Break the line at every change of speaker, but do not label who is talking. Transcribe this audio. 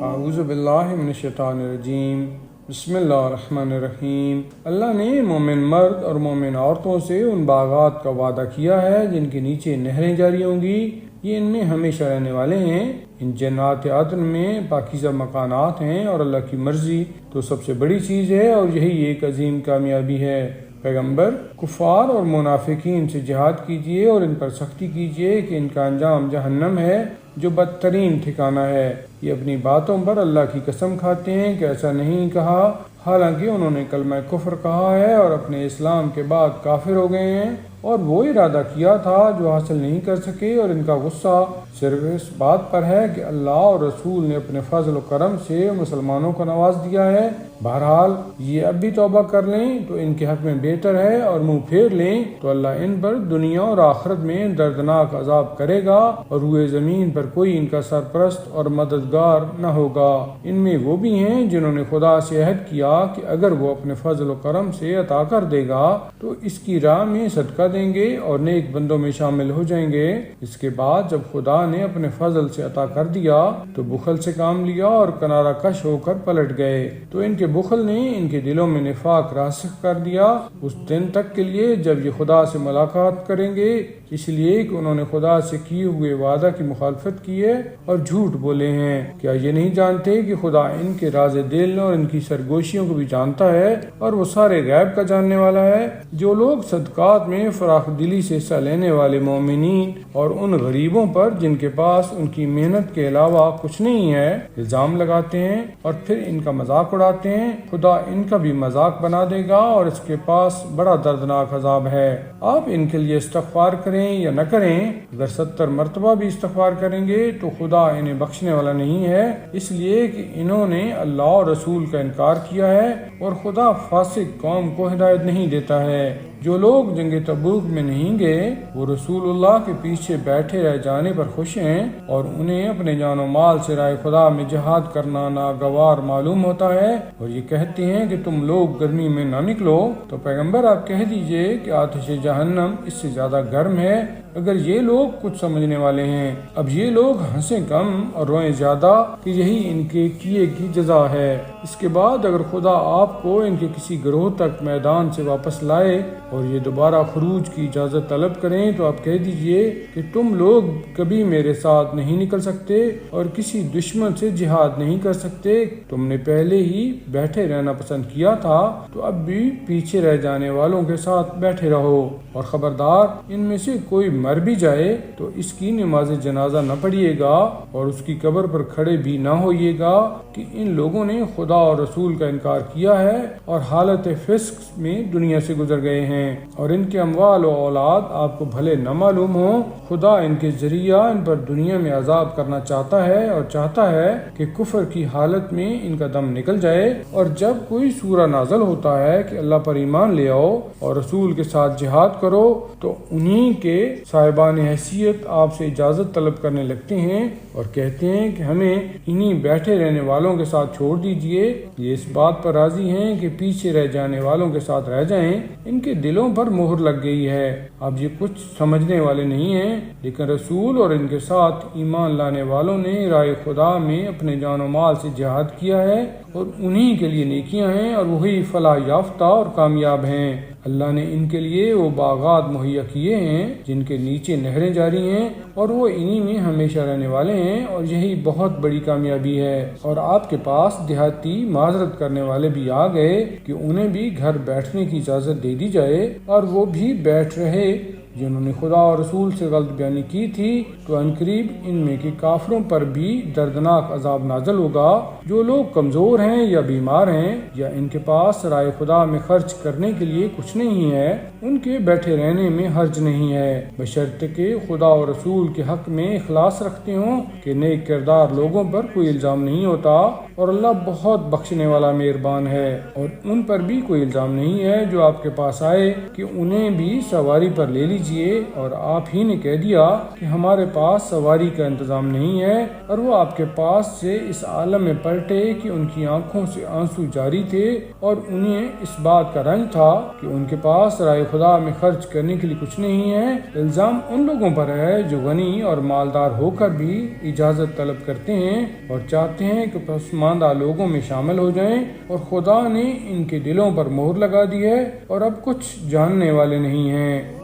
اعوذ باللہ من الشیطان الرجیم، بسم اللہ الرحمن الرحیم۔ اللہ نے مومن مرد اور مومن عورتوں سے ان باغات کا وعدہ کیا ہے جن کے نیچے نہریں جاری ہوں گی، یہ ان میں ہمیشہ رہنے والے ہیں۔ ان جنات عدن میں پاکیزہ مکانات ہیں اور اللہ کی مرضی تو سب سے بڑی چیز ہے، اور یہی ایک عظیم کامیابی ہے۔ پیغمبر، کفار اور منافقین سے جہاد کیجیے اور ان پر سختی کیجیے کہ ان کا انجام جہنم ہے جو بدترین ٹھکانہ ہے۔ یہ اپنی باتوں پر اللہ کی قسم کھاتے ہیں کہ ایسا نہیں کہا، حالانکہ انہوں نے کلمہ کفر کہا ہے اور اپنے اسلام کے بعد کافر ہو گئے ہیں، اور وہ ارادہ کیا تھا جو حاصل نہیں کر سکے، اور ان کا غصہ صرف اس بات پر ہے کہ اللہ اور رسول نے اپنے فضل و کرم سے مسلمانوں کو نواز دیا ہے۔ بہرحال یہ اب بھی توبہ کر لیں تو ان کے حق میں بہتر ہے، اور منہ پھیر لیں تو اللہ ان پر دنیا اور آخرت میں دردناک عذاب کرے گا، اور روئے زمین پر کوئی ان کا سرپرست اور مددگار نہ ہوگا۔ ان میں وہ بھی ہیں جنہوں نے خدا سے عہد کیا کہ اگر وہ اپنے فضل و کرم سے عطا کر دے گا تو اس کی راہ میں صدقہ دیں گے اور نیک بندوں میں شامل ہو جائیں گے۔ اس کے بعد جب خدا نے اپنے فضل سے عطا کر دیا تو بخل سے کام لیا اور کنارہ کش ہو کر پلٹ گئے، تو ان کے بخل نے ان کے دلوں میں نفاق راسخ کر دیا اس دن تک کے لیے جب یہ خدا سے ملاقات کریں گے، اس لیے کہ انہوں نے خدا سے کیے ہوئے وعدہ کی مخالفت کی ہے اور جھوٹ بولے ہیں۔ کیا یہ نہیں جانتے کہ خدا ان کے راز دل اور ان کی سرگوشیوں کو بھی جانتا ہے، اور وہ سارے غیب کا جاننے والا ہے؟ جو لوگ صدقات میں فراخ دلی سے حصہ لینے والے مومنین اور ان غریبوں پر جن کے پاس ان کی محنت کے علاوہ کچھ نہیں ہے الزام لگاتے ہیں اور پھر ان کا مذاق اڑاتے ہیں، خدا ان کا بھی مذاق بنا دے گا اور اس کے پاس بڑا دردناک عذاب ہے۔ آپ ان کے لیے استغفار کریں یا نہ کریں، اگر 70 مرتبہ بھی استغفار کریں گے تو خدا انہیں بخشنے والا نہیں ہے، اس لیے کہ انہوں نے اللہ اور رسول کا انکار کیا ہے، اور خدا فاسق قوم کو ہدایت نہیں دیتا ہے۔ جو لوگ جنگ تبوک میں نہیں گئے وہ رسول اللہ کے پیچھے بیٹھے رہ جانے پر خوش ہیں، اور انہیں اپنے جان و مال سے راہ خدا میں جہاد کرنا ناگوار معلوم ہوتا ہے، اور یہ کہتے ہیں کہ تم لوگ گرمی میں نہ نکلو۔ تو پیغمبر آپ کہہ دیجئے کہ آتش جہنم اس سے زیادہ گرم ہے، اگر یہ لوگ کچھ سمجھنے والے ہیں۔ اب یہ لوگ ہنسیں کم اور روئیں زیادہ کہ یہی ان کے کیے کی جزا ہے۔ اس کے بعد اگر خدا آپ کو ان کے کسی گروہ تک میدان سے واپس لائے اور یہ دوبارہ خروج کی اجازت طلب کریں تو آپ کہہ دیجئے کہ تم لوگ کبھی میرے ساتھ نہیں نکل سکتے اور کسی دشمن سے جہاد نہیں کر سکتے، تم نے پہلے ہی بیٹھے رہنا پسند کیا تھا تو اب بھی پیچھے رہ جانے والوں کے ساتھ بیٹھے رہو، اور خبردار ان میں سے کوئی مر بھی جائے تو اس کی نماز جنازہ نہ پڑھیے گا اور اس کی قبر پر کھڑے بھی نہ ہوئیے گا کہ ان لوگوں نے خدا اور رسول کا انکار کیا ہے اور حالت فسق میں دنیا سے گزر گئے ہیں، اور ان کے اموال و اولاد آپ کو بھلے نہ معلوم ہو، خدا ان کے ذریعہ ان پر دنیا میں عذاب کرنا چاہتا ہے اور چاہتا ہے کہ کفر کی حالت میں ان کا دم نکل جائے۔ اور جب کوئی سورہ نازل ہوتا ہے کہ اللہ پر ایمان لے آؤ اور رسول کے ساتھ جہاد کرو تو انہی کے صاحبان حیثیت آپ سے اجازت طلب کرنے لگتے ہیں اور کہتے ہیں کہ ہمیں انہی بیٹھے رہنے والوں کے ساتھ چھوڑ دیجئے۔ یہ اس بات پر راضی ہیں کہ پیچھے رہ جانے والوں کے ساتھ رہ جائیں، ان کے دلوں پر مہر لگ گئی ہے۔ اب یہ کچھ سمجھنے والے نہیں ہیں، لیکن رسول اور ان کے ساتھ ایمان لانے والوں نے راہ خدا میں اپنے جان و مال سے جہاد کیا ہے، اور انہی کے لیے نیکیاں ہیں اور وہی فلاح یافتہ اور کامیاب ہیں۔ اللہ نے ان کے لیے وہ باغات مہیا کیے ہیں جن کے نیچے نہریں جاری ہیں، اور وہ انہی میں ہمیشہ رہنے والے ہیں، اور یہی بہت بڑی کامیابی ہے۔ اور آپ کے پاس دیہاتی معذرت کرنے والے بھی آ گئے کہ انہیں بھی گھر بیٹھنے کی اجازت دے دی جائے، اور وہ بھی بیٹھ رہے جنہوں نے خدا اور رسول سے غلط بیانی کی تھی، تو عنقریب ان میں کے کافروں پر بھی دردناک عذاب نازل ہوگا۔ جو لوگ کمزور ہیں یا بیمار ہیں یا ان کے پاس رائے خدا میں خرچ کرنے کے لیے کچھ نہیں ہے، ان کے بیٹھے رہنے میں حرج نہیں ہے، بشرط کہ خدا اور رسول کے حق میں اخلاص رکھتے ہوں کہ نیک کردار لوگوں پر کوئی الزام نہیں ہوتا، اور اللہ بہت بخشنے والا مہربان ہے۔ اور ان پر بھی کوئی الزام نہیں ہے جو آپ کے پاس آئے کہ انہیں بھی سواری پر لے لیجیے لیجئے، اور آپ ہی نے کہہ دیا کہ ہمارے پاس سواری کا انتظام نہیں ہے، اور وہ آپ کے پاس سے اس عالم میں پلٹے کہ ان کی آنکھوں سے آنسو جاری تھے، اور انہیں اس بات کا رنج تھا کہ ان کے پاس رائے خدا میں خرچ کرنے کے لیے کچھ نہیں ہے۔ الزام ان لوگوں پر ہے جو غنی اور مالدار ہو کر بھی اجازت طلب کرتے ہیں اور چاہتے ہیں کہ پسماندہ لوگوں میں شامل ہو جائیں، اور خدا نے ان کے دلوں پر مہر لگا دی ہے اور اب کچھ جاننے والے نہیں ہیں۔